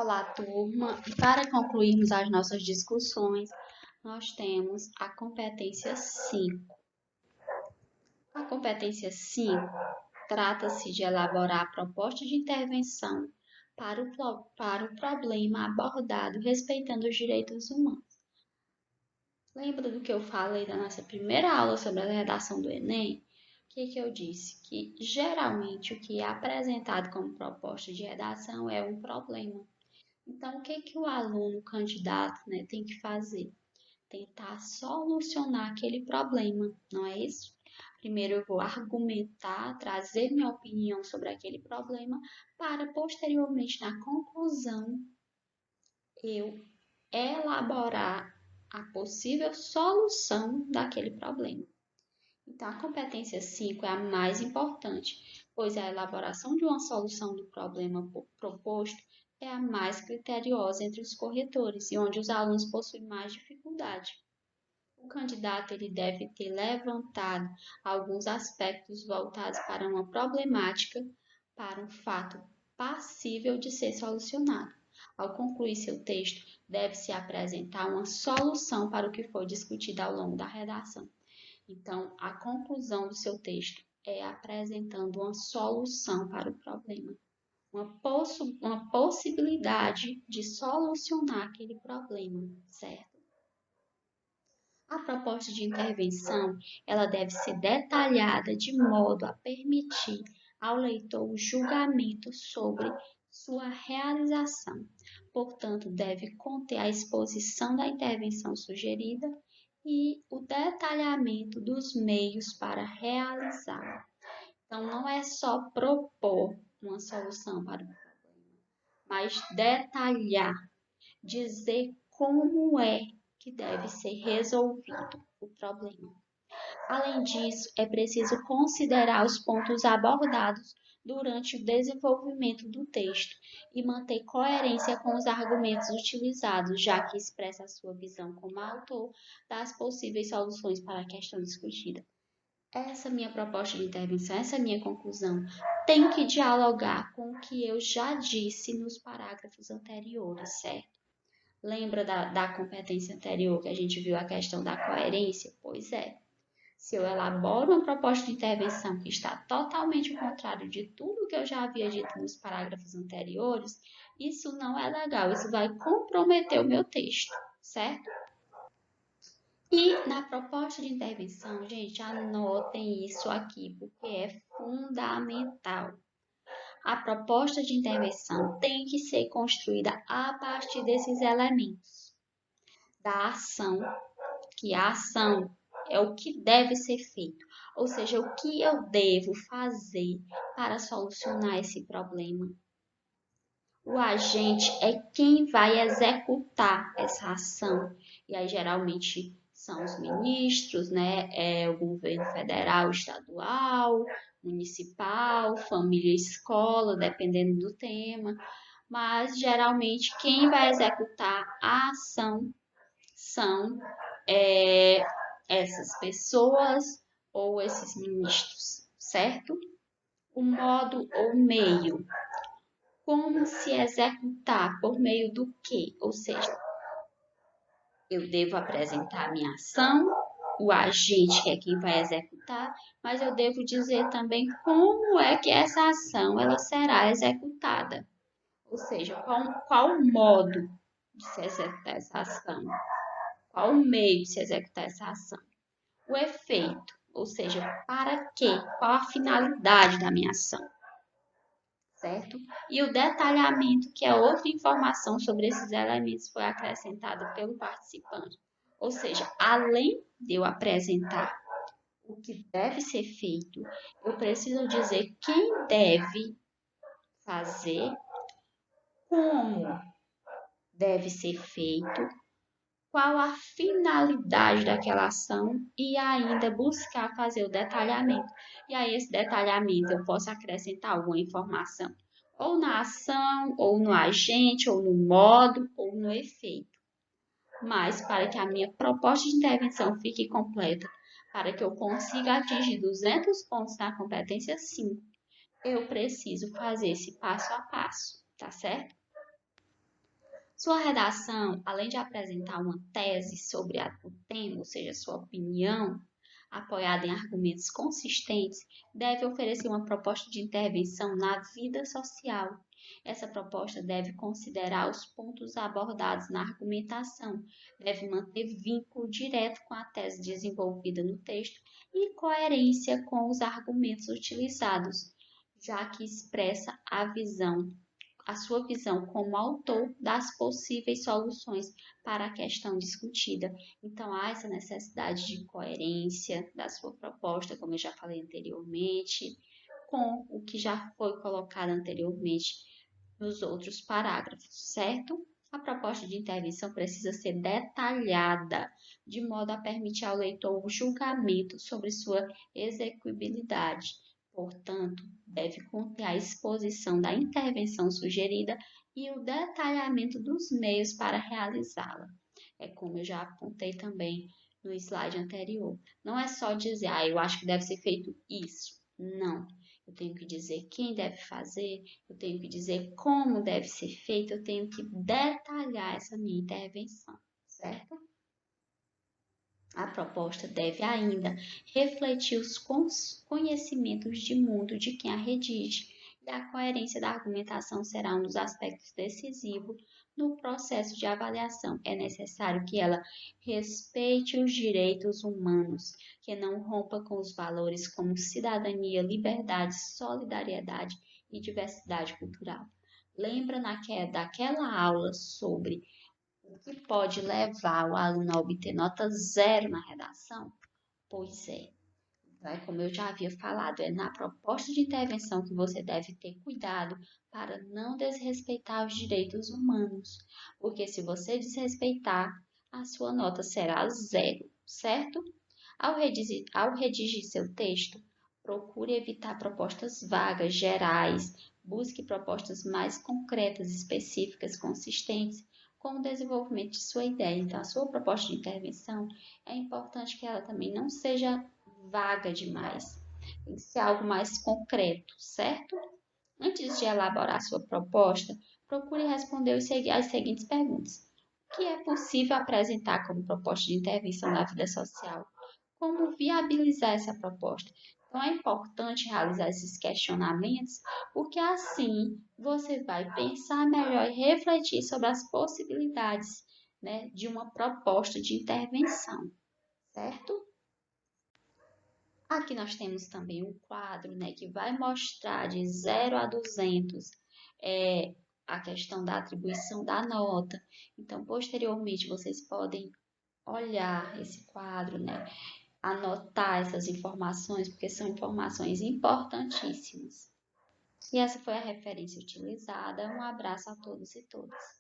Olá, turma. E para concluirmos as nossas discussões, nós temos a competência 5. A competência 5 trata-se de elaborar a proposta de intervenção para o problema abordado respeitando os direitos humanos. Lembra do que eu falei da nossa primeira aula sobre a redação do Enem? O que eu disse? Que geralmente o que é apresentado como proposta de redação é um problema. Então, o que o aluno, o candidato, tem que fazer? Tentar solucionar aquele problema, não é isso? Primeiro eu vou argumentar, trazer minha opinião sobre aquele problema, para posteriormente, na conclusão, eu elaborar a possível solução daquele problema. Então, a competência 5 é a mais importante, pois a elaboração de uma solução do problema proposto é a mais criteriosa entre os corretores e onde os alunos possuem mais dificuldade. O candidato ele deve ter levantado alguns aspectos voltados para uma problemática, para um fato passível de ser solucionado. Ao concluir seu texto, deve-se apresentar uma solução para o que foi discutido ao longo da redação. Então, a conclusão do seu texto é apresentando uma solução para o problema, uma possibilidade de solucionar aquele problema, certo? A proposta de intervenção, ela deve ser detalhada de modo a permitir ao leitor o julgamento sobre sua realização. Portanto, deve conter a exposição da intervenção sugerida e o detalhamento dos meios para realizá-la. Então, não é só propor uma solução para o problema, mas detalhar, dizer como é que deve ser resolvido o problema. Além disso, é preciso considerar os pontos abordados durante o desenvolvimento do texto e manter coerência com os argumentos utilizados, já que expressa a sua visão como autor das possíveis soluções para a questão discutida. Essa minha proposta de intervenção, essa minha conclusão, tem que dialogar com o que eu já disse nos parágrafos anteriores, certo? Lembra da competência anterior que a gente viu a questão da coerência? Pois é. Se eu elaboro uma proposta de intervenção que está totalmente ao contrário de tudo que eu já havia dito nos parágrafos anteriores, isso não é legal, isso vai comprometer o meu texto, certo? E na proposta de intervenção, gente, anotem isso aqui, porque é fundamental. A proposta de intervenção tem que ser construída a partir desses elementos da ação, que a ação é o que deve ser feito, ou seja, o que eu devo fazer para solucionar esse problema. O agente é quem vai executar essa ação, e aí geralmente são os ministros, o governo federal, estadual, municipal, família e escola, dependendo do tema, mas geralmente quem vai executar a ação são essas pessoas ou esses ministros, certo? O modo ou meio. Como se executar? Por meio do quê? Ou seja, eu devo apresentar a minha ação, o agente que é quem vai executar, mas eu devo dizer também como é que essa ação ela será executada. Ou seja, qual o modo de se executar essa ação? Qual o meio de se executar essa ação? O efeito, ou seja, para quê? Qual a finalidade da minha ação? Certo? E o detalhamento, que é outra informação sobre esses elementos, foi acrescentada pelo participante. Ou seja, além de eu apresentar o que deve ser feito, eu preciso dizer quem deve fazer, como deve ser feito, qual a finalidade daquela ação e ainda buscar fazer o detalhamento. E aí, esse detalhamento eu posso acrescentar alguma informação, ou na ação, ou no agente, ou no modo, ou no efeito. Mas, para que a minha proposta de intervenção fique completa, para que eu consiga atingir 200 pontos na competência 5, eu preciso fazer esse passo a passo, tá certo? Sua redação, além de apresentar uma tese sobre o tema, ou seja, sua opinião, apoiada em argumentos consistentes, deve oferecer uma proposta de intervenção na vida social. Essa proposta deve considerar os pontos abordados na argumentação, deve manter vínculo direto com a tese desenvolvida no texto e coerência com os argumentos utilizados, já que expressa a sua visão como autor das possíveis soluções para a questão discutida. Então, há essa necessidade de coerência da sua proposta, como eu já falei anteriormente, com o que já foi colocado anteriormente nos outros parágrafos, certo? A proposta de intervenção precisa ser detalhada, de modo a permitir ao leitor o julgamento sobre sua execuibilidade. Portanto, deve conter a exposição da intervenção sugerida e o detalhamento dos meios para realizá-la. É como eu já apontei também no slide anterior. Não é só dizer, eu acho que deve ser feito isso. Não. Eu tenho que dizer quem deve fazer, eu tenho que dizer como deve ser feito, eu tenho que detalhar essa minha intervenção, certo? A proposta deve ainda refletir os conhecimentos de mundo de quem a redige, e a coerência da argumentação será um dos aspectos decisivos no processo de avaliação. É necessário que ela respeite os direitos humanos, que não rompa com os valores como cidadania, liberdade, solidariedade e diversidade cultural. Lembra daquela aula sobre o que pode levar o aluno a obter nota zero na redação? Pois é, como eu já havia falado, é na proposta de intervenção que você deve ter cuidado para não desrespeitar os direitos humanos, porque se você desrespeitar, a sua nota será zero, certo? Ao redigir seu texto, procure evitar propostas vagas, gerais, busque propostas mais concretas, específicas, consistentes com o desenvolvimento de sua ideia. Então, a sua proposta de intervenção é importante que ela também não seja vaga demais. Tem que ser algo mais concreto, certo? Antes de elaborar sua proposta, procure responder as seguintes perguntas. O que é possível apresentar como proposta de intervenção na vida social? Como viabilizar essa proposta? Então, é importante realizar esses questionamentos, porque assim você vai pensar melhor e refletir sobre as possibilidades, né, de uma proposta de intervenção, certo? Aqui nós temos também um quadro, né, que vai mostrar de 0 a 200 a questão da atribuição da nota. Então, posteriormente, vocês podem olhar esse quadro, né, anotar essas informações, porque são informações importantíssimas. E essa foi a referência utilizada. Um abraço a todos e todas.